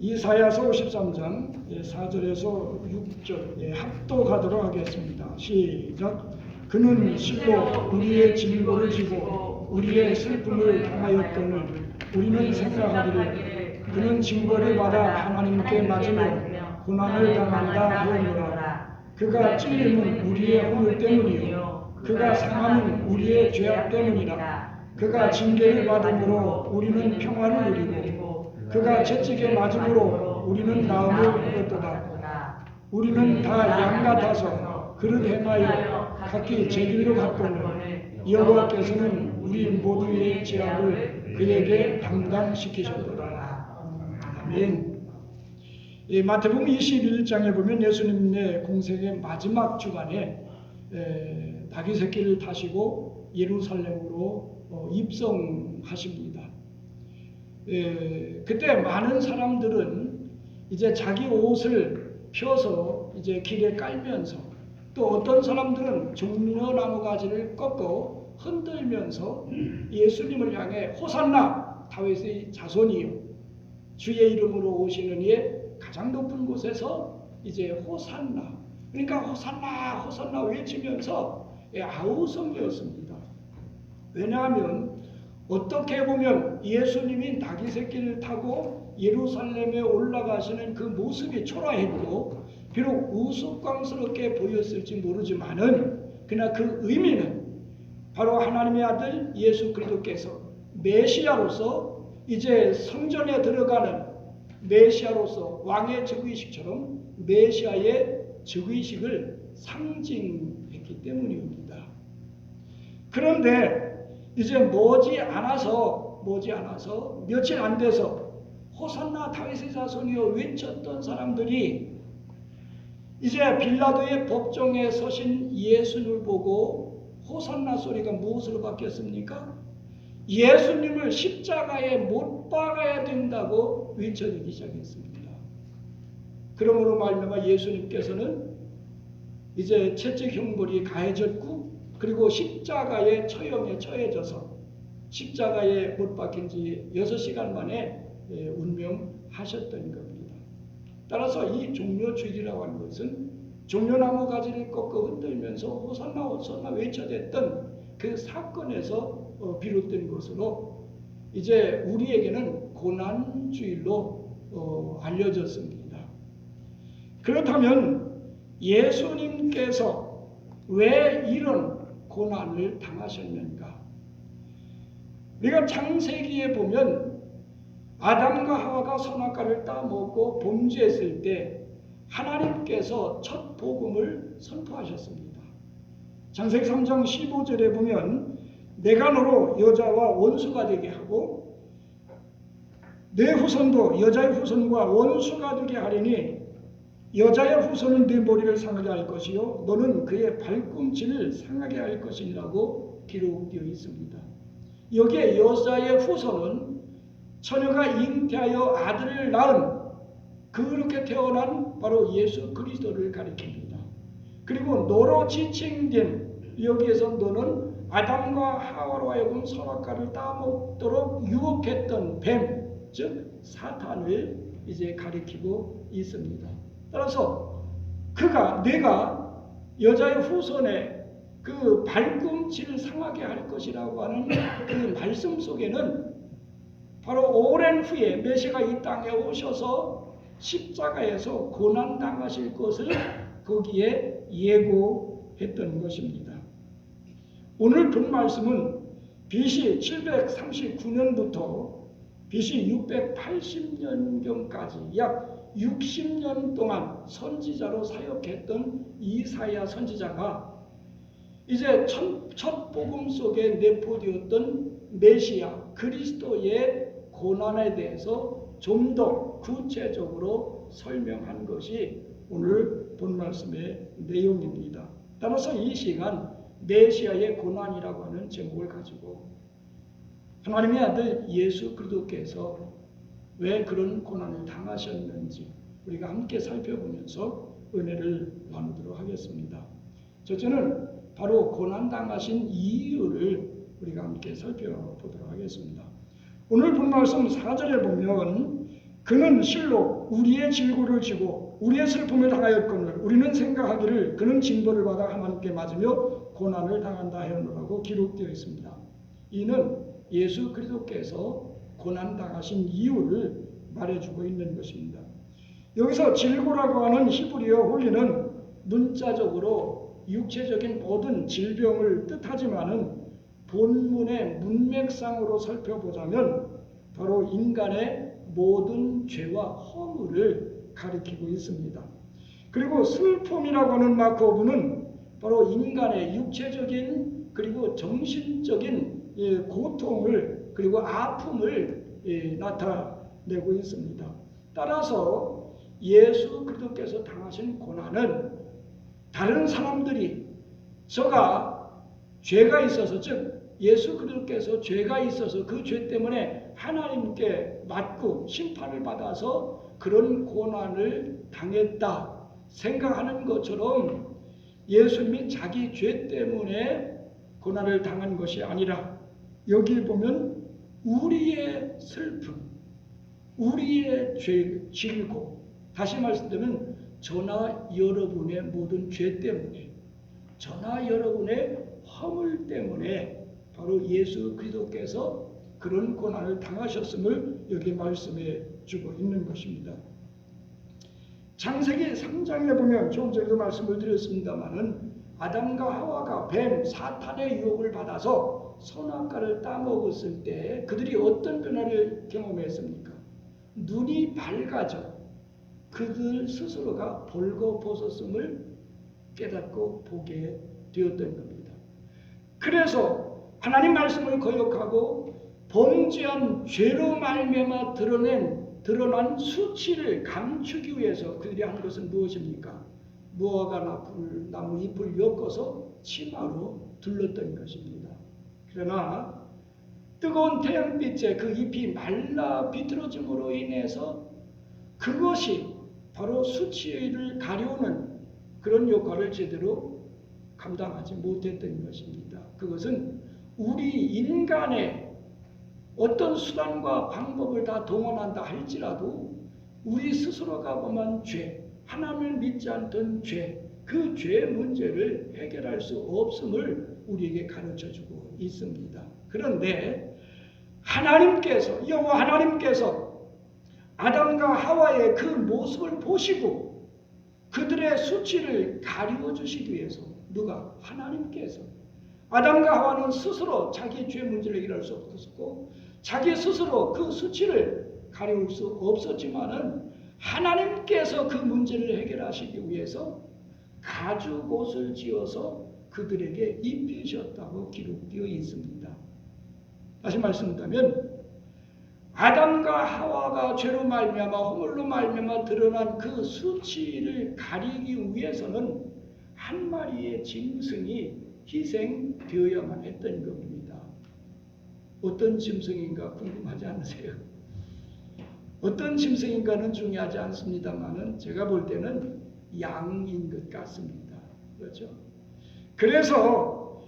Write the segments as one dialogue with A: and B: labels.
A: 이사야서 53장 4절에서 6절 합독하도록 하겠습니다. 시작. 그는 실로 우리의 진보를 지고 우리의 슬픔을 당하였거늘 우리는 생각하기를 그는 징벌을 받아 하나님께 맞으며 고난을 당한다 하였노라. 그가 찔림은 우리의 허물 때문이요 그가 상함은 우리의 죄악 때문이라. 그가 징계를 받음으로 우리는 평안을 누리고 그가 채찍에 맞음으로 우리는 나음을 얻었도다. 우리는 다 양 같아서 그릇 행하여 각기 제 길로 갔거늘 여호와께서는 우리 모두의 죄악을 그에게 담당시키셨도다. 아멘. 마태복음 21장에 보면 예수님의 공생의 마지막 주간에 닭이 새끼를 타시고 예루살렘으로 입성하십니다. 그때 많은 사람들은 이제 자기 옷을 펴서 이제 길에 깔면서 또 어떤 사람들은 종려나무 가지를 꺾어 흔들면서 예수님을 향해 호산나 다윗의 자손이요 주의 이름으로 오시는 이의 가장 높은 곳에서 이제 호산나, 그러니까 호산나 호산나 외치면서 아우성이었습니다. 왜냐하면 어떻게 보면 예수님이 닭이 새끼를 타고 예루살렘에 올라가시는 그 모습이 초라했고 비록 우스꽝스럽게 보였을지 모르지만은 그러나 그 의미는 바로 하나님의 아들 예수 그리스도께서 메시아로서 이제 성전에 들어가는 메시아로서 왕의 즉위식처럼 메시아의 즉위식을 상징했기 때문입니다. 그런데 이제 머지않아서 며칠 안 돼서 호산나 다윗의 자손이여 외쳤던 사람들이 이제 빌라도의 법정에 서신 예수님을 보고 호산나 소리가 무엇으로 바뀌었습니까? 예수님을 십자가에 못 박아야 된다고 외쳐지기 시작했습니다. 그러므로 말미암아 예수님께서는 이제 채찍 형벌이 가해졌고 그리고 십자가의 처형에 처해져서 십자가에 못 박힌 지 6시간 만에 운명하셨던 겁니다. 따라서 이 종려주일이라고 하는 것은 종려나무 가지를 꺾어 흔들면서 호산나 호산나 외쳐댔던 그 사건에서 비롯된 것으로 이제 우리에게는 고난주일로 알려졌습니다. 그렇다면 예수님께서 왜 이런 고난을 당하셨는가? 우리가 창세기에 보면 아담과 하와가 선악과를 따먹고 범죄했을 때 하나님께서 첫 복음을 선포하셨습니다. 창세기 3장 15절에 보면 내가 너로 여자와 원수가 되게 하고 내 후손도 여자의 후손과 원수가 되게 하리니 여자의 후손은 네 머리를 상하게 할 것이요 너는 그의 발꿈치를 상하게 할 것이라고 기록되어 있습니다. 여기에 여자의 후손은 처녀가 잉태하여 아들을 낳은 그렇게 태어난 바로 예수 그리스도를 가리킵니다. 그리고 너로 지칭된 여기에서 너는 아담과 하와로 하여금 선악과를 따먹도록 유혹했던 뱀, 즉 사탄을 이제 가리키고 있습니다. 따라서 내가 여자의 후손의 그 발꿈치를 상하게 할 것이라고 하는 그 말씀 속에는 바로 오랜 후에 메시아가 이 땅에 오셔서 십자가에서 고난 당하실 것을 거기에 예고했던 것입니다. 오늘 본 말씀은 BC 739년부터 BC 680년경까지 약 60년 동안 선지자로 사역했던 이사야 선지자가 이제 첫 복음 속에 내포되었던 메시아 그리스도의 고난에 대해서 좀 더 구체적으로 설명한 것이 오늘 본 말씀의 내용입니다. 따라서 이 시간 메시아의 고난이라고 하는 제목을 가지고 하나님의 아들 예수 그리스도께서 왜 그런 고난을 당하셨는지 우리가 함께 살펴보면서 은혜를 나누도록 하겠습니다. 첫째는 바로 고난 당하신 이유를 우리가 함께 살펴보도록 하겠습니다. 오늘 본 말씀 4절에 보면 그는 실로 우리의 질고를 지고 우리의 슬픔을 당하였거늘 우리는 생각하기를 그는 징벌을 받아 하나님께 맞으며 고난을 당한다 하였노라고 기록되어 있습니다. 이는 예수 그리스도께서 고난당하신 이유를 말해주고 있는 것입니다. 여기서 질고라고 하는 히브리어 홀리는 문자적으로 육체적인 모든 질병을 뜻하지만은 본문의 문맥상으로 살펴보자면 바로 인간의 모든 죄와 허물을 가리키고 있습니다. 그리고 슬픔이라고 하는 마크오브는 바로 인간의 육체적인 그리고 정신적인 고통을 그리고 아픔을 나타내고 있습니다. 따라서 예수 그리스도께서 당하신 고난은 다른 사람들이 저가 죄가 있어서 즉 예수 그리스도께서 죄가 있어서 그 죄 때문에 하나님께 맞고 심판을 받아서 그런 고난을 당했다 생각하는 것처럼 예수님이 자기 죄 때문에 고난을 당한 것이 아니라 여기 보면 우리의 슬픔, 우리의 죄 질고 다시 말씀드리면 저나 여러분의 모든 죄 때문에 저나 여러분의 허물 때문에 바로 예수 그리스도께서 그런 고난을 당하셨음을 여기 말씀해 주고 있는 것입니다. 창세기 3장에 보면 조금 전에도 말씀을 드렸습니다마는 아담과 하와가 뱀 사탄의 유혹을 받아서 선악과를 따먹었을 때 그들이 어떤 변화를 경험했습니까? 눈이 밝아져 그들 스스로가 벌거벗었음을 깨닫고 보게 되었던 겁니다. 그래서 하나님 말씀을 거역하고 범죄한 죄로 말미암아 드러난 수치를 감추기 위해서 그들이 한 것은 무엇입니까? 무화과 나무 잎을 엮어서 치마로 둘렀던 것입니다. 그러나 뜨거운 태양빛에 그 잎이 말라 비틀어짐으로 인해서 그것이 바로 수치를 가려우는 그런 역할을 제대로 감당하지 못했던 것입니다. 그것은 우리 인간의 어떤 수단과 방법을 다 동원한다 할지라도 우리 스스로가 범한 죄, 하나님을 믿지 않던 죄, 그 죄의 문제를 해결할 수 없음을 우리에게 가르쳐주고 있습니다. 그런데 하나님께서 여호와 하나님께서 아담과 하와의 그 모습을 보시고 그들의 수치를 가리워 주시기 위해서 누가? 하나님께서 아담과 하와는 스스로 자기 죄 문제를 해결할 수 없었고 자기 스스로 그 수치를 가리울 수 없었지만은 하나님께서 그 문제를 해결하시기 위해서 가죽옷을 지어서 그들에게 입히셨다고 기록되어 있습니다. 다시 말씀드리면 아담과 하와가 죄로 말미암아 허물로 말미암아 드러난 그 수치를 가리기 위해서는 한 마리의 짐승이 희생되어야만 했던 겁니다. 어떤 짐승인가 궁금하지 않으세요? 어떤 짐승인가는 중요하지 않습니다만은 제가 볼 때는 양인 것 같습니다. 그렇죠? 그래서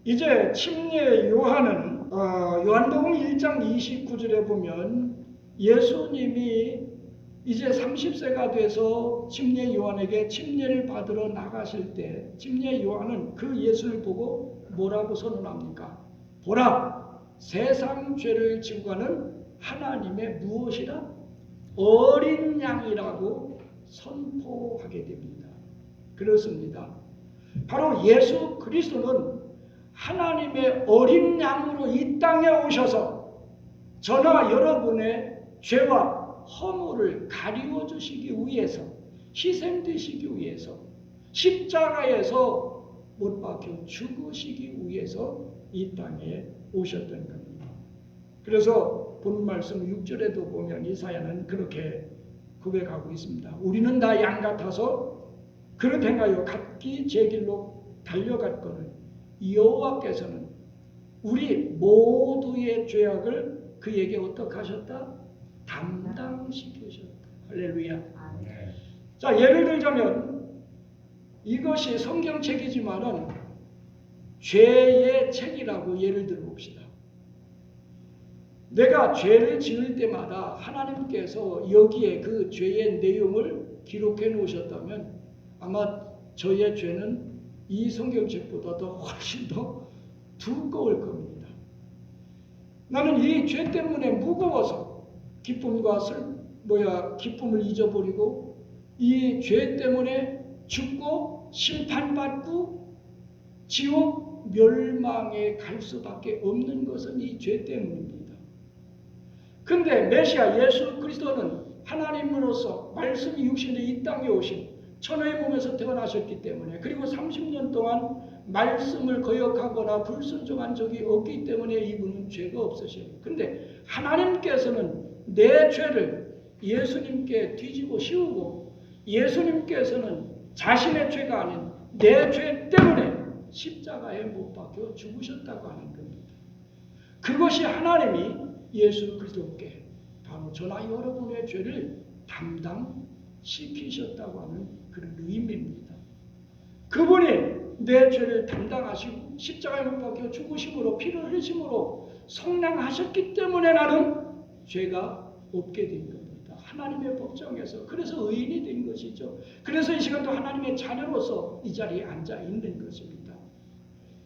A: 이제 침례 요한은 요한복음 1장 29절에 보면 예수님이 이제 30세가 돼서 침례 요한에게 침례를 받으러 나가실 때 침례 요한은 그 예수를 보고 뭐라고 선언합니까? 보라, 세상 죄를 지고 가는 하나님의 무엇이라? 어린 양이라고 선포하게 됩니다. 그렇습니다. 바로 예수 그리스도는 하나님의 어린 양으로 이 땅에 오셔서 저나 여러분의 죄와 허물을 가리워 주시기 위해서 희생되시기 위해서 십자가에서 못 박혀 죽으시기 위해서 이 땅에 오셨던 겁니다. 그래서 본 말씀 6절에도 보면 이사야는 그렇게 고백하고 있습니다. 우리는 다 양 같아서 그릇 행하여 각기 제 길로 달려갔거늘 여호와께서는 우리 모두의 죄악을 그에게 어떻게 하셨다? 담당시키셨다. 할렐루야. 자, 예를 들자면 이것이 성경책이지만은 죄의 책이라고 예를 들어 봅시다. 내가 죄를 지을 때마다 하나님께서 여기에 그 죄의 내용을 기록해 놓으셨다면 아마 저의 죄는 이 성경책보다도 훨씬 더 두꺼울 겁니다. 나는 이 죄 때문에 무거워서 기쁨을 잊어버리고 이 죄 때문에 죽고 심판받고 지옥 멸망에 갈 수밖에 없는 것은 이 죄 때문입니다. 그런데 메시아 예수 그리스도는 하나님으로서 말씀이 육신에 이 땅에 오신 천의 몸에서 태어나셨기 때문에, 그리고 30년 동안 말씀을 거역하거나 불순종한 적이 없기 때문에 이분은 죄가 없으셔요. 그런데 하나님께서는 내 죄를 예수님께 뒤집어 씌우고 예수님께서는 자신의 죄가 아닌 내 죄 때문에 십자가에 못 박혀 죽으셨다고 하는 겁니다. 그것이 하나님이 예수 그리스도께 바로 저나 여러분의 죄를 담당시키셨다고 하는 그런 의미입니다. 그분이 내 죄를 담당하시고 십자가에 못 박혀 죽으심으로 피를 흘리심으로 속량하셨기 때문에 나는 죄가 없게 된 겁니다. 하나님의 법정에서. 그래서 의인이 된 것이죠. 그래서 이 시간도 하나님의 자녀로서 이 자리에 앉아 있는 것입니다.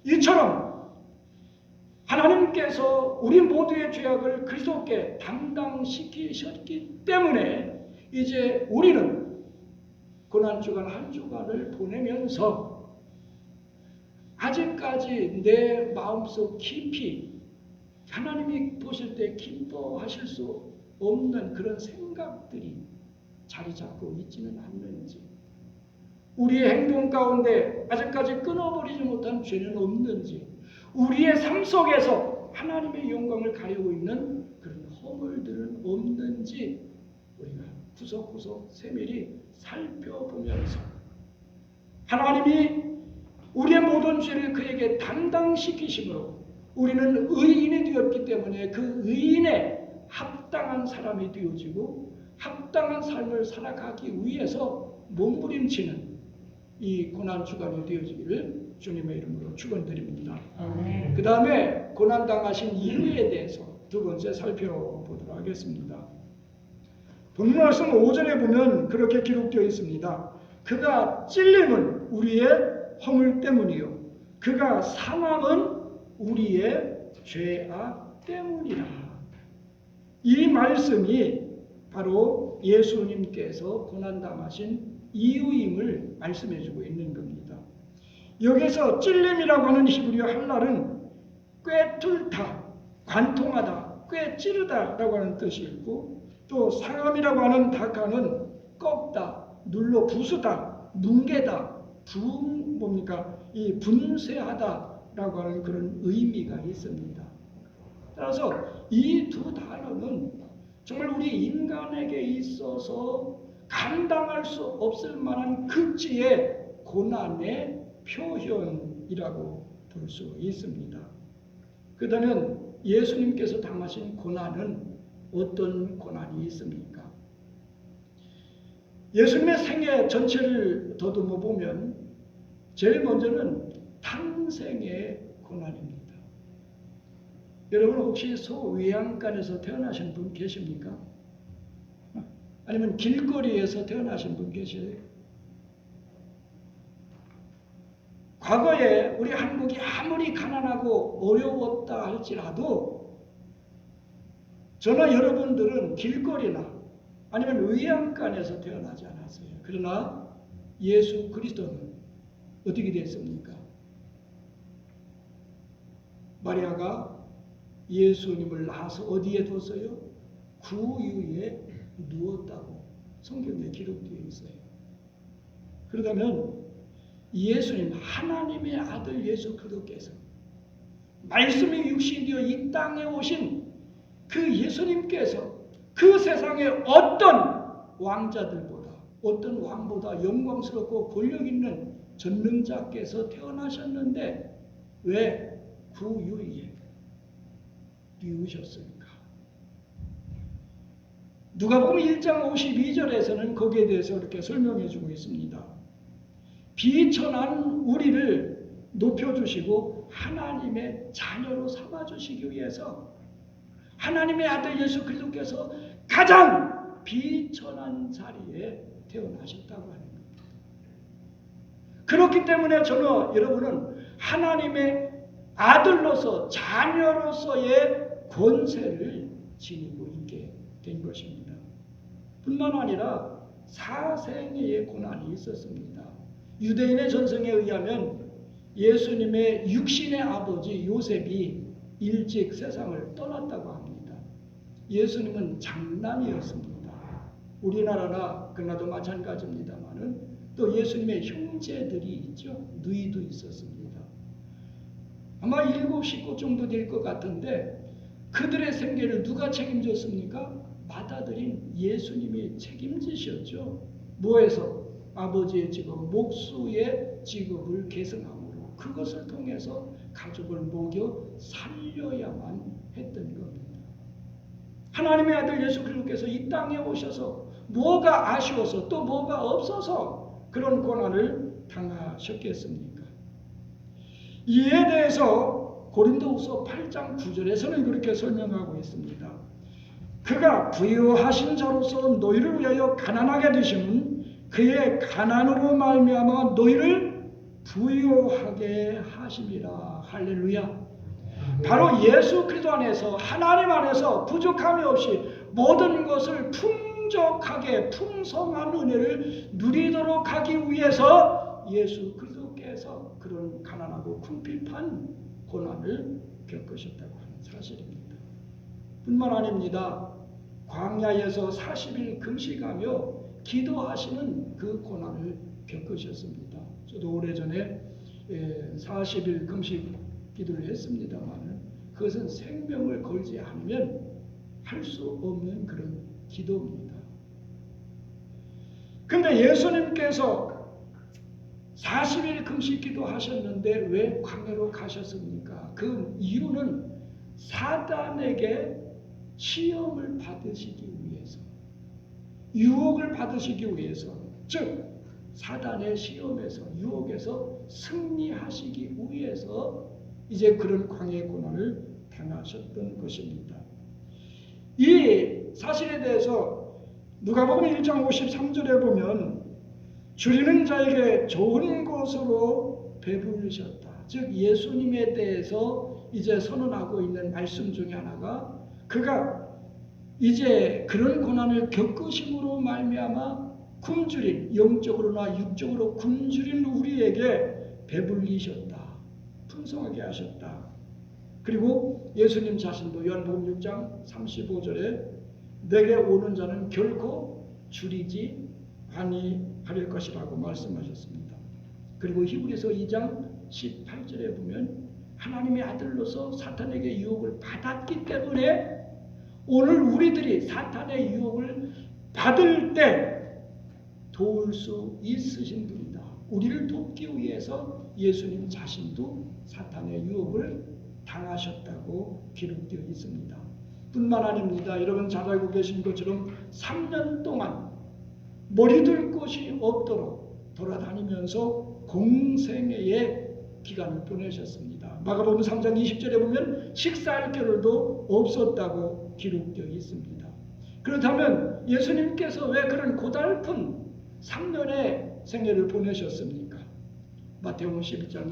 A: 이처럼 하나님께서 우리 모두의 죄악을 그리스도께 담당시키셨기 때문에 이제 우리는 고난주간 한 주간을 보내면서 아직까지 내 마음속 깊이 하나님이 보실 때 기뻐하실 수 없는 그런 생각들이 자리 잡고 있지는 않는지, 우리의 행동 가운데 아직까지 끊어버리지 못한 죄는 없는지, 우리의 삶 속에서 하나님의 영광을 가리고 있는 그런 허물들은 없는지 우리가 구석구석 세밀히 살펴보면서 하나님이 우리의 모든 죄를 그에게 담당시키심으로 우리는 의인이 되었기 때문에 그 의인에 합당한 사람이 되어지고 합당한 삶을 살아가기 위해서 몸부림치는 이 고난주간이 되어지기를 주님의 이름으로 축원드립니다. 그 다음에 고난당하신 이유에 대해서 두 번째 살펴보도록 하겠습니다. 본문 말씀 5절에 보면 그렇게 기록되어 있습니다. 그가 찔림은 우리의 허물 때문이요 그가 상함은 우리의 죄악 때문이라. 이 말씀이 바로 예수님께서 고난당하신 이유임을 말씀해주고 있는 겁니다. 여기서 찔림이라고 하는 히브리어 할랄은 꿰뚫다, 관통하다, 꿰찌르다라고 하는 뜻이 있고, 또 상함이라고 하는 다카는 꺾다, 눌러 부수다, 뭉개다, 이 분쇄하다라고 하는 그런 의미가 있습니다. 따라서 이 두 단어는 정말 우리 인간에게 있어서 감당할 수 없을 만한 극치의 고난의 표현이라고 볼 수 있습니다. 그렇다면 예수님께서 당하신 고난은 어떤 고난이 있습니까? 예수님의 생애 전체를 더듬어 보면 제일 먼저는 탄생의 고난입니다. 여러분 혹시 소위양간에서 태어나신 분 계십니까? 아니면 길거리에서 태어나신 분 계세요? 과거에 우리 한국이 아무리 가난하고 어려웠다 할지라도 저나 여러분들은 길거리나 아니면 위양간에서 태어나지 않았어요. 그러나 예수 그리스도는 어떻게 됐습니까? 마리아가 예수님을 낳아서 어디에 뒀어요? 구유에 누웠다고 성경에 기록되어 있어요. 그러다면 예수님, 하나님의 아들 예수 그리스도께서 말씀이 육신되어 이 땅에 오신 그 예수님께서 그 세상의 어떤 왕자들보다, 어떤 왕보다 영광스럽고 권력 있는 전능자께서 태어나셨는데 왜 구유에 누우셨습니까? 누가복음 1장 52절에서는 거기에 대해서 이렇게 설명해 주고 있습니다. 비천한 우리를 높여주시고 하나님의 자녀로 삼아주시기 위해서 하나님의 아들 예수 그리스도께서 가장 비천한 자리에 태어나셨다고 하는 겁니다. 그렇기 때문에 저는 여러분은 하나님의 아들로서 자녀로서의 권세를 지니고 있게 된 것입니다. 뿐만 아니라 사생의 고난이 있었습니다. 유대인의 전승에 의하면 예수님의 육신의 아버지 요셉이 일찍 세상을 떠났다고 합니다. 예수님은 장남이었습니다. 우리나라나 그나도 마찬가지입니다만은 또 예수님의 형제들이 있죠. 누이도 있었습니다. 아마 7, 식구 정도 될 것 같은데 그들의 생계를 누가 책임졌습니까? 맏아들인 예수님이 책임지셨죠. 뭐해서? 아버지의 직업, 목수의 직업을 계승함으로 그것을 통해서 가족을 먹여 살려야만 했던 겁니다. 하나님의 아들 예수 그리스도께서 이 땅에 오셔서 뭐가 아쉬워서 또 뭐가 없어서 그런 고난을 당하셨겠습니까? 이에 대해서 고린도후서 8장 9절에서는 그렇게 설명하고 있습니다. 그가 부유하신 자로서 너희를 위하여 가난하게 되심은 그의 가난으로 말미암아 너희를 부유하게 하심이라. 할렐루야. 바로 예수 그리스도 안에서 하나님 안에서 부족함이 없이 모든 것을 풍족하게 풍성한 은혜를 누리도록 하기 위해서 예수 그리스도께서 그런 가난하고 궁핍한 고난을 겪으셨다고 하는 사실입니다. 뿐만 아닙니다. 광야에서 40일 금식하며 기도하시는 그 고난을 겪으셨습니다. 저도 오래전에 40일 금식 기도를 했습니다만 그것은 생명을 걸지 않으면 할 수 없는 그런 기도입니다. 그런데 예수님께서 40일 금식 기도하셨는데 왜 광야로 가셨습니까? 그 이유는 사단에게 시험을 받으시기 위해서, 유혹을 받으시기 위해서, 즉 사단의 시험에서 유혹에서 승리하시기 위해서 이제 그런 광야의 고난을 당하셨던 것입니다. 이 사실에 대해서 누가복음 1장 53절에 보면 줄이는 자에게 좋은 것으로 배부르셨다. 즉 예수님에 대해서 이제 선언하고 있는 말씀 중에 하나가 그가 이제 그런 고난을 겪으심으로 말미암아 굶주린, 영적으로나 육적으로 굶주린 우리에게 배불리셨다. 풍성하게 하셨다. 그리고 예수님 자신도 요한복음 6장 35절에 내게 오는 자는 결코 줄이지 아니할 것이라고 말씀하셨습니다. 그리고 히브리서 2장 18절에 보면 하나님의 아들로서 사탄에게 유혹을 받았기 때문에 오늘 우리들이 사탄의 유혹을 받을 때 도울 수 있으신 분이다. 우리를 돕기 위해서 예수님 자신도 사탄의 유혹을 당하셨다고 기록되어 있습니다. 뿐만 아닙니다. 여러분 잘 알고 계신 것처럼 3년 동안 머리둘 곳이 없도록 돌아다니면서 공생애의 기간을 보내셨습니다. 마가복음 3장 20절에 보면 식사할 겨를도 없었다고 기록되어 있습니다. 그렇다면 예수님께서 왜 그런 고달픈 3년의 생애를 보내셨습니까? 마태복음 11장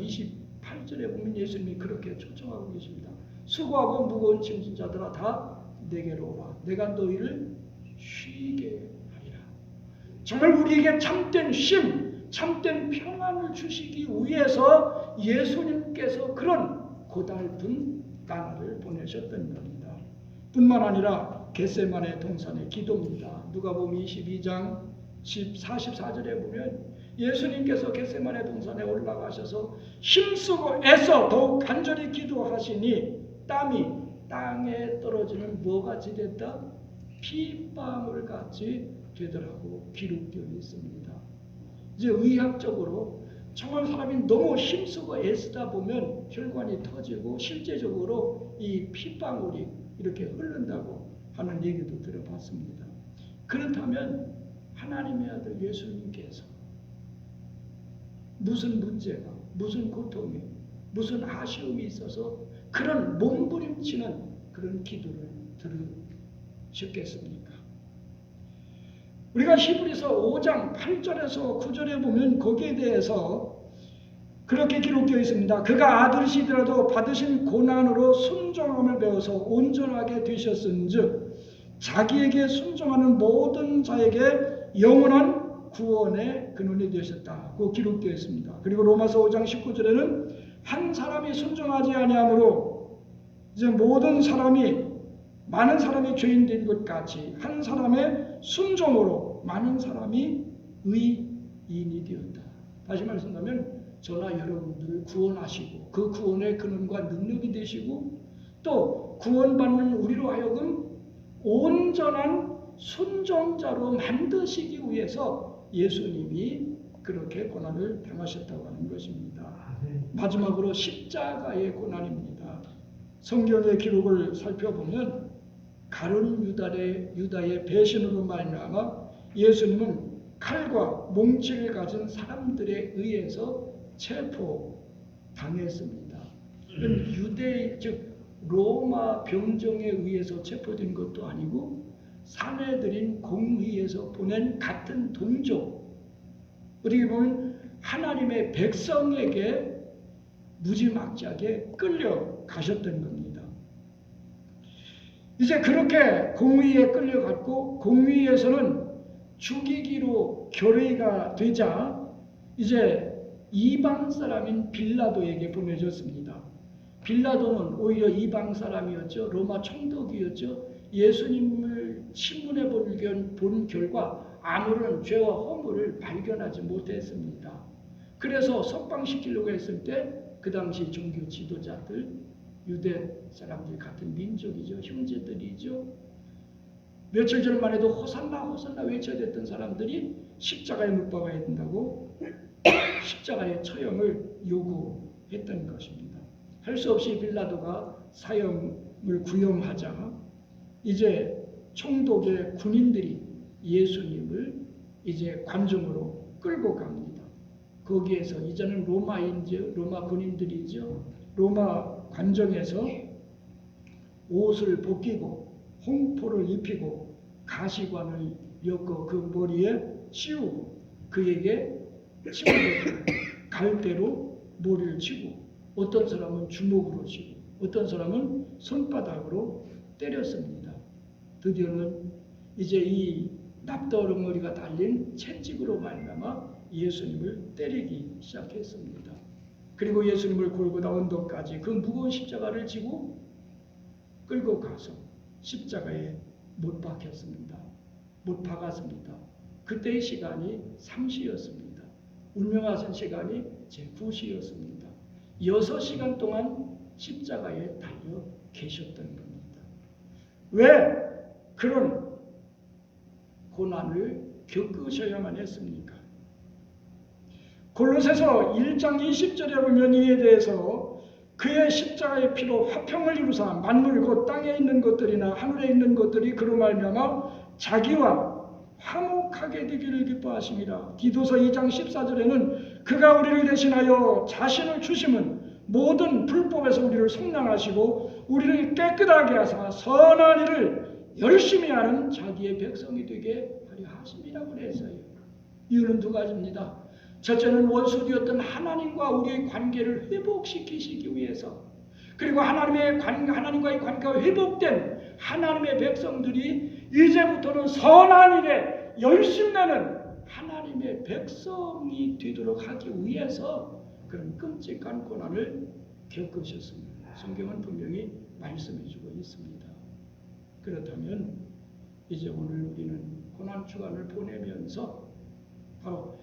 A: 28절에 보면 예수님이 그렇게 초청하고 계십니다. 수고하고 무거운 짐진 자들아 다 내게로 오라. 내가 너희를 쉬게 하리라. 정말 우리에게 참된 쉼, 참된 평안을 주시기 위해서 예수님께서 그런 고달픈 나날을 보내셨던 겁니다. 뿐만 아니라 겟세마네 동산의 기도입니다. 누가복음 22장 44절에 보면 예수님께서 겟세마네 동산에 올라가셔서 힘쓰고 애써 더욱 간절히 기도하시니 땀이 땅에 떨어지는 뭐같이 됐다? 피방울같이 되더라고 기록되어 있습니다. 이제 의학적으로 정말 사람이 너무 힘쓰고 애쓰다 보면 혈관이 터지고 실제적으로 이 피방울이 이렇게 흐른다고 하는 얘기도 들어봤습니다. 그렇다면 하나님의 아들 예수님께서 무슨 문제가, 무슨 고통이, 무슨 아쉬움이 있어서 그런 몸부림치는 그런 기도를 들으셨겠습니까? 우리가 히브리서 5장 8절에서 9절에 보면 거기에 대해서 그렇게 기록되어 있습니다. 그가 아들이시더라도 받으신 고난으로 순종함을 배워서 온전하게 되셨은즉 자기에게 순종하는 모든 자에게 영원한 구원의 근원이 되셨다고 기록되어 있습니다. 그리고 로마서 5장 19절에는 한 사람이 순종하지 아니하므로 이제 많은 사람이 죄인 된 것 같이 한 사람의 순종으로 많은 사람이 의인이 되었다. 다시 말씀하면 저나 여러분들을 구원하시고 그 구원의 근원과 능력이 되시고 또 구원받는 우리로 하여금 온전한 순종자로 만드시기 위해서 예수님이 그렇게 고난을 당하셨다고 하는 것입니다. 마지막으로 십자가의 고난입니다. 성경의 기록을 살펴보면 가룟 유다의 배신으로 말미암아 예수님은 칼과 몽치를 가진 사람들에 의해서 체포당했습니다. 유대 즉 로마 병정에 의해서 체포된 것도 아니고 사내들인 공의에서 보낸 같은 동족, 어떻게 보면 하나님의 백성에게 무지막지하게 끌려가셨던 겁니다. 이제 그렇게 공의에 끌려갔고 공의에서는 죽이기로 결의가 되자 이제 이방 사람인 빌라도에게 보내졌습니다. 빌라도는 오히려 이방 사람이었죠. 로마 총독이었죠. 예수님을 신문해 본 결과 아무런 죄와 허물을 발견하지 못했습니다. 그래서 석방시키려고 했을 때 그 당시 종교 지도자들, 유대 사람들 같은 민족이죠. 형제들이죠. 며칠 전만 해도 호산나 호산나 외쳐댔던 사람들이 십자가에 못 박아야 된다고 십자가의 처형을 요구했던 것입니다. 할 수 없이 빌라도가 사형을 구형하자 이제 총독의 군인들이 예수님을 이제 관중으로 끌고 갑니다. 거기에서 이제는 로마 군인들이죠. 로마 관정에서 옷을 벗기고 홍포를 입히고 가시관을 엮어 그 머리에 씌우고 그에게 갈대로 머리를 치고 어떤 사람은 주먹으로 치고 어떤 사람은 손바닥으로 때렸습니다. 드디어는 이제 이 납떠렁어리가 달린 채찍으로 말미암아 예수님을 때리기 시작했습니다. 그리고 예수님을 골고다 언덕까지 그 무거운 십자가를 지고 끌고 가서 십자가에 못 박혔습니다. 못 박았습니다. 그때의 시간이 3시였습니다. 운명하신 시간이 제 9시였습니다. 6시간 동안 십자가에 달려 계셨던 겁니다. 왜 그런 고난을 겪으셔야만 했습니까? 골로새서 1장 20절에 보면 이에 대해서 그의 십자가의 피로 화평을 이루사 만물 곧 땅에 있는 것들이나 하늘에 있는 것들이 그로 말미암아 자기와 화목하게 되기를 기뻐하심이라. 디도서 2장 14절에는 그가 우리를 대신하여 자신을 주심은 모든 불법에서 우리를 속량하시고 우리를 깨끗하게 하사 선한 일을 열심히 하는 자기의 백성이 되게 하려 하심이라고 그랬어요. 이유는 두 가지입니다. 첫째는 원수되었던 하나님과 우리의 관계를 회복시키시기 위해서, 그리고 하나님과의 관계가 회복된 하나님의 백성들이 이제부터는 선한 일에 열심내는 하나님의 백성이 되도록 하기 위해서 그런 끔찍한 고난을 겪으셨습니다. 성경은 분명히 말씀해주고 있습니다. 그렇다면 이제 오늘 우리는 고난 주간을 보내면서 바로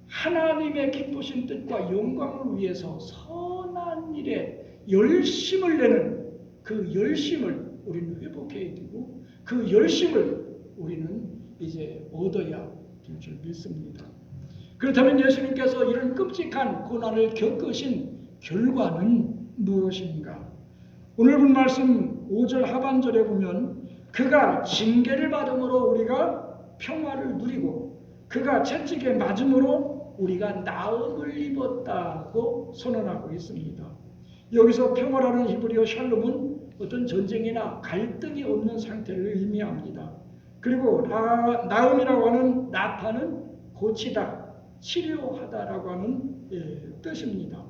A: 하나님의 기쁘신 뜻과 영광을 위해서 선한 일에 열심을 내는 그 열심을 우리는 회복해야 되고 그 열심을 우리는 이제 얻어야 될 줄 믿습니다. 그렇다면 예수님께서 이런 끔찍한 고난을 겪으신 결과는 무엇인가? 오늘 본 말씀 5절 하반절에 보면 그가 징계를 받음으로 우리가 평화를 누리고 그가 채찍에 맞음으로 우리가 나음을 입었다고 선언하고 있습니다. 여기서 평화라는 히브리어 샬롬은 어떤 전쟁이나 갈등이 없는 상태를 의미합니다. 그리고 나음이라고 하는 나타는 고치다, 치료하다라고 하는 뜻입니다.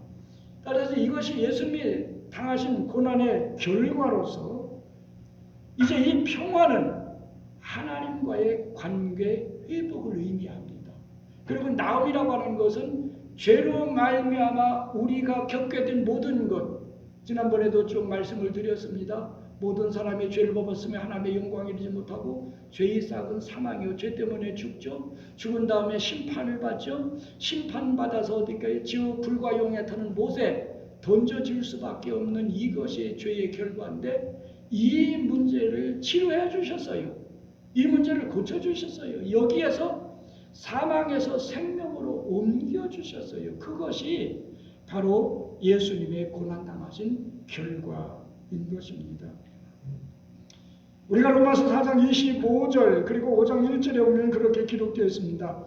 A: 따라서 이것이 예수님이 당하신 고난의 결과로서 이제 이 평화는 하나님과의 관계 회복을 의미합니다. 그리고 나음이라고 하는 것은 죄로 말미암아 우리가 겪게 된 모든 것, 지난번에도 좀 말씀을 드렸습니다. 모든 사람이 죄를 범했으며 하나님의 영광에 이르지 못하고 죄의 싹은 사망이요 죄 때문에 죽죠. 죽은 다음에 심판을 받죠. 심판받아서 어디까지 지옥 불과 용에 타는 못에 던져질 수밖에 없는 이것이 죄의 결과인데 이 문제를 치료해 주셨어요. 이 문제를 고쳐주셨어요. 여기에서 사망에서 생명으로 옮겨주셨어요. 그것이 바로 예수님의 고난당하신 결과인 것입니다. 우리가 로마서 4장 25절 그리고 5장 1절에 보면 그렇게 기록되어 있습니다.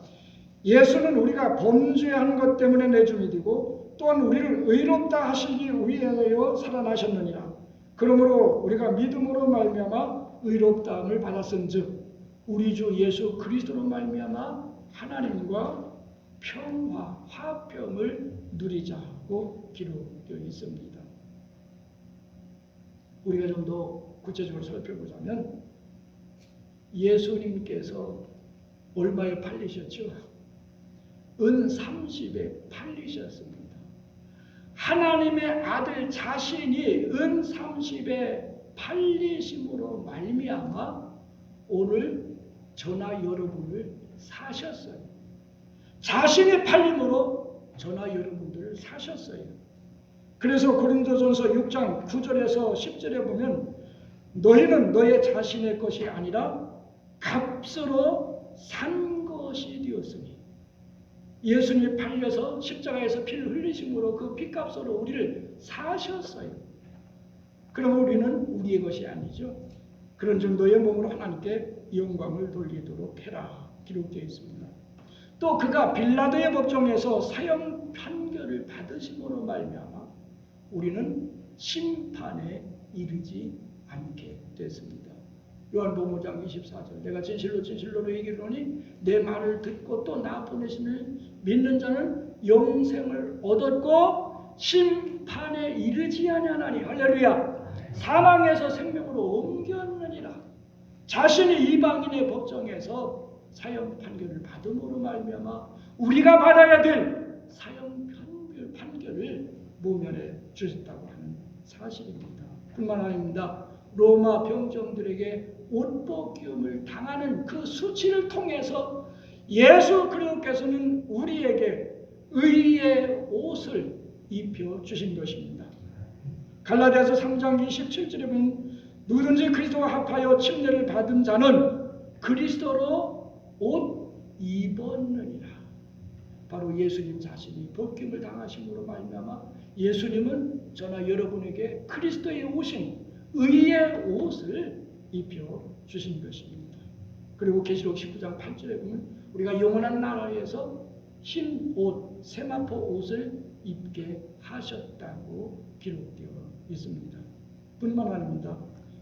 A: 예수는 우리가 범죄한 것 때문에 내줌이 되고 또한 우리를 의롭다 하시기 위하여 살아나셨느니라. 그러므로 우리가 믿음으로 말미암아 의롭다함을 받았은즉 우리 주 예수 그리스도로 말미암아 하나님과 평화, 화평을 누리자고 기록되어 있습니다. 우리가 좀 더 구체적으로 살펴보자면 예수님께서 얼마에 팔리셨죠? 은 30에 팔리셨습니다. 하나님의 아들 자신이 은 30에 팔리심으로 말미암아 오늘 저나 여러분을 사셨어요. 자신의 팔림으로 저나 여러분들을 사셨어요. 그래서 고린도전서 6장 9절에서 10절에 보면 너희는 너의 자신의 것이 아니라 값으로 산 것이 되었으니 예수님이 팔려서 십자가에서 피를 흘리심으로 그 피값으로 우리를 사셨어요. 그럼 우리는 우리의 것이 아니죠. 그런즉 너의 몸으로 하나님께 영광을 돌리도록 해라 기록되어 있습니다. 또 그가 빌라도의 법정에서 사형 판결을 받으심으로 말미암아 우리는 심판에 이르지 않게 됐습니다. 요한복음 5장 24절 내가 진실로 진실로 너희에게 이르노니 내 말을 듣고 또 나 보내심을 믿는 자는 영생을 얻었고 심판에 이르지 아니하나니 할렐루야. 사망에서 생명으로 옮겼느니라. 자신이 이방인의 법정에서 사형 판결을 받음으로 말미암아 우리가 받아야 될 사형 판결을 모면해 주셨다고 하는 사실입니다. 뿐만 아닙니다. 로마 병정들에게 옷벗김을 당하는 그 수치를 통해서 예수 그리스도께서는 우리에게 의의 옷을 입혀 주신 것입니다. 갈라디아서 3장 27절에 보면 누구든지 그리스도와 합하여 침례를 받은 자는 그리스도로 옷 입었느니라. 바로 예수님 자신이 벗김을 당하심으로 말미암아 예수님은 저나 여러분에게 그리스도의 옷인 의의 옷을 입혀 주신 것입니다. 그리고 계시록 19장 8절에 보면 우리가 영원한 나라에서 흰 옷, 세마포 옷을 입게 하셨다고 기록되어 있습니다. 뿐만 아닙니다.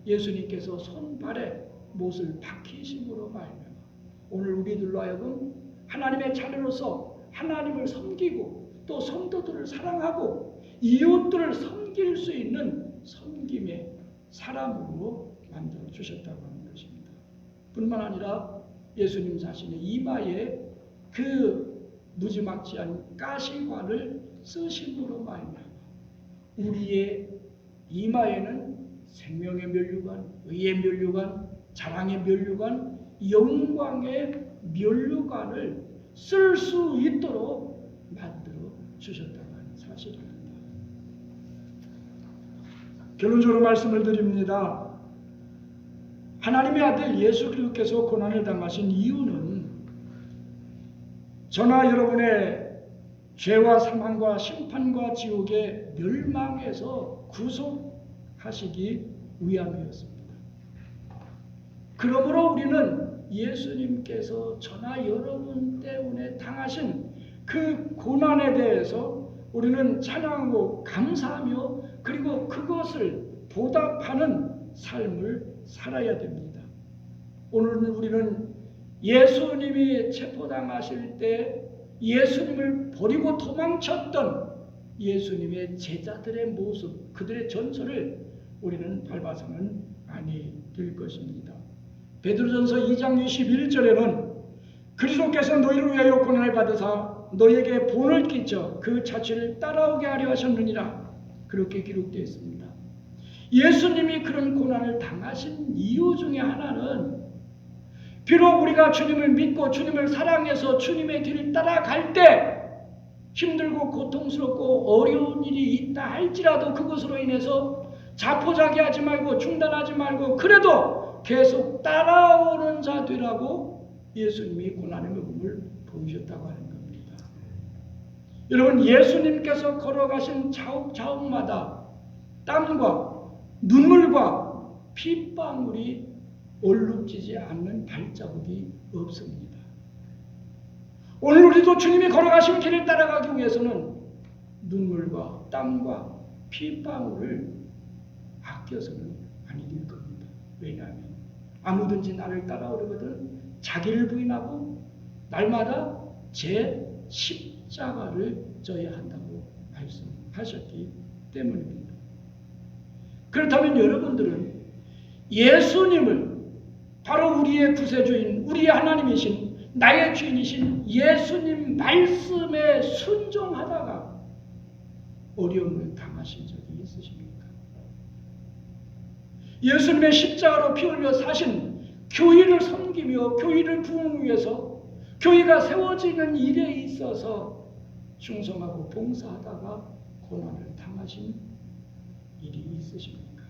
A: 예수님께서 손발에 못을 박히심으로 말미암아 오늘 우리들로 하여금 하나님의 자녀로서 하나님을 섬기고 또 성도들을 사랑하고 이웃들을 섬길 수 있는 섬김의 사람으로 만들어 주셨다고 하는 것입니다. 뿐만 아니라 예수님 자신의 이마에 그 무지막지한 가시관을 쓰심으로 말미암아 우리의 이마에는 생명의 면류관, 의의 면류관, 자랑의 면류관, 영광의 면류관을 쓸 수 있도록 만들어 주셨다고 하는 사실입니다. 결론적으로 말씀을 드립니다. 하나님의 아들 예수 그리스도께서 고난을 당하신 이유는 저나 여러분의 죄와 사망과 심판과 지옥의 멸망에서 구속하시기 위함이었습니다. 그러므로 우리는 예수님께서 저나 여러분 때문에 당하신 그 고난에 대해서 우리는 찬양하고 감사하며 그리고 그것을 보답하는 삶을 살아야 됩니다. 오늘은 우리는 예수님이 체포당하실 때 예수님을 버리고 도망쳤던 예수님의 제자들의 모습, 그들의 전설을 우리는 밟아서는 아니 될 것입니다. 베드로전서 2장 21절에는 그리스도께서 너희를 위하여 고난을 받으사 너희에게 본을 끼쳐 그 자취를 따라오게 하려 하셨느니라, 그렇게 기록되어 있습니다. 예수님이 그런 고난을 당하신 이유 중에 하나는 비록 우리가 주님을 믿고 주님을 사랑해서 주님의 길을 따라갈 때 힘들고 고통스럽고 어려운 일이 있다 할지라도 그것으로 인해서 자포자기하지 말고 중단하지 말고 그래도 계속 따라오는 자 되라고 예수님이 고난의 복음을 보이셨다고 하는 겁니다. 여러분, 예수님께서 걸어가신 자욱자욱마다 땀과 눈물과 핏방울이 얼룩지지 않는 발자국이 없습니다. 오늘 우리도 주님이 걸어가신 길을 따라가기 위해서는 눈물과 땀과 핏방울을 아껴서는 아니 될 겁니다. 왜냐하면 아무든지 나를 따라오려거든 자기를 부인하고 날마다 제 십자가를 져야 한다고 말씀하셨기 때문입니다. 그렇다면 여러분들은 예수님을 바로 우리의 구세주인, 우리의 하나님이신, 나의 주인이신 예수님 말씀에 순종하다가 어려움을 당하신 적이 있으십니까? 예수님의 십자가로 피 흘려 사신 교회를 섬기며 교회를 부흥하기 위해서 교회가 세워지는 일에 있어서 충성하고 봉사하다가 고난을 당하신 일이 있으십니까?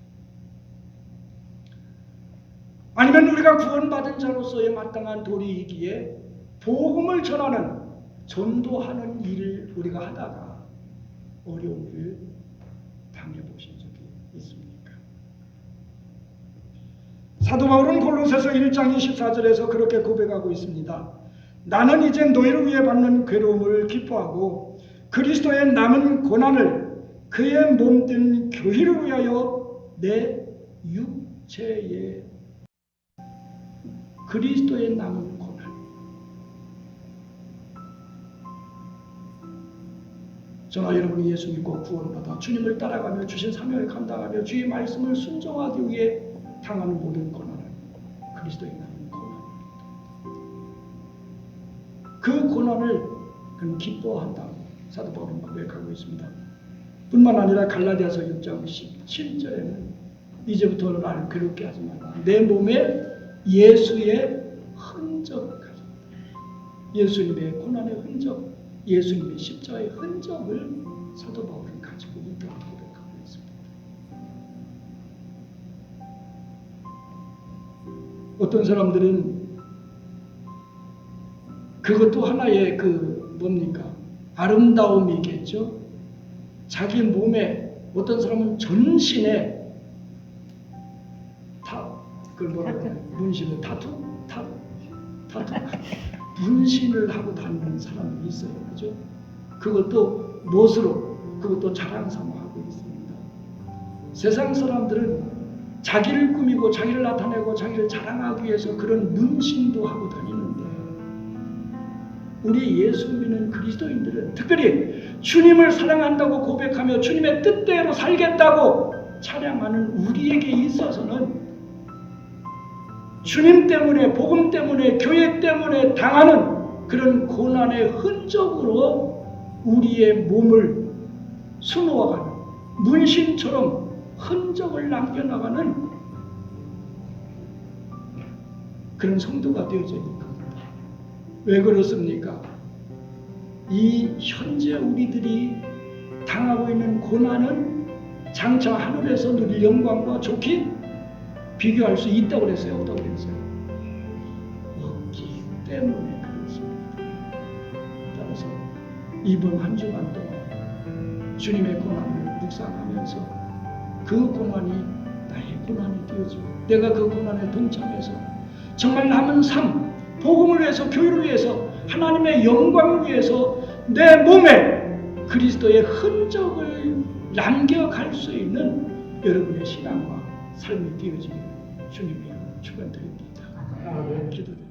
A: 아니면 우리가 구원받은 자로서의 마땅한 도리이기에 복음을 전하는, 전도하는 일을 우리가 하다가 어려운 일을 당해보신 적이 있습니까? 사도 바울은 골로새서 1장 24절에서 그렇게 고백하고 있습니다. 나는 이제 너희를 위해 받는 괴로움을 기뻐하고 그리스도의 남은 고난을 그의 몸된 교회를 위하여 내 육체에, 그리스도의 남은 고난, 저나 여러분이 예수 믿고 구원받아 주님을 따라가며 주신 사명을 감당하며 주의 말씀을 순종하기 위해 당하는 모든 고난은 그리스도의 남은 고난입니다. 그 고난을 그는 기뻐한다고 사도 바울은 고백하고 있습니다. 뿐만 아니라 갈라디아서 6장 17절에는 이제부터 나를 괴롭게 하지 말라. 내 몸에 예수의 흔적을 가졌다. 예수님의 고난의 흔적, 예수님의 십자가의 흔적을 사도 바울은 가지고 있다고 고백하고 있습니다. 어떤 사람들은 그것도 하나의 뭡니까? 아름다움이겠죠. 자기 몸에, 어떤 사람은 전신에 문신을 타투 문신을 하고 다니는 사람이 있어요. 그죠? 그것도 멋으로, 그것도 자랑 삼아 하고 있습니다. 세상 사람들은 자기를 꾸미고 자기를 나타내고 자기를 자랑하기 위해서 그런 문신도 하고 다니는데, 우리 예수 믿는 그리스도인들은 특별히 주님을 사랑한다고 고백하며 주님의 뜻대로 살겠다고 찬양하는 우리에게 있어서는 주님 때문에, 복음 때문에, 교회 때문에 당하는 그런 고난의 흔적으로 우리의 몸을 수놓아가는, 문신처럼 흔적을 남겨나가는 그런 성도가 되어져 있는 겁니다. 왜 그렇습니까? 이 현재 우리들이 당하고 있는 고난은 장차 하늘에서 누릴 영광과 좋게 비교할 수 있다고 그랬어요? 없다고 그랬어요? 없기 때문에 그렇습니다. 따라서 이번 한 주간 동안 주님의 고난을 묵상하면서 그 고난이 나의 고난이 되어지고 내가 그 고난에 동참해서 정말 남은 삶, 복음을 위해서, 교회를 위해서, 하나님의 영광을 위해서 내 몸에 그리스도의 흔적을 남겨갈 수 있는 여러분의 신앙과 삶이 되어지기를 주님의 축원드립니다. 기도드립니다.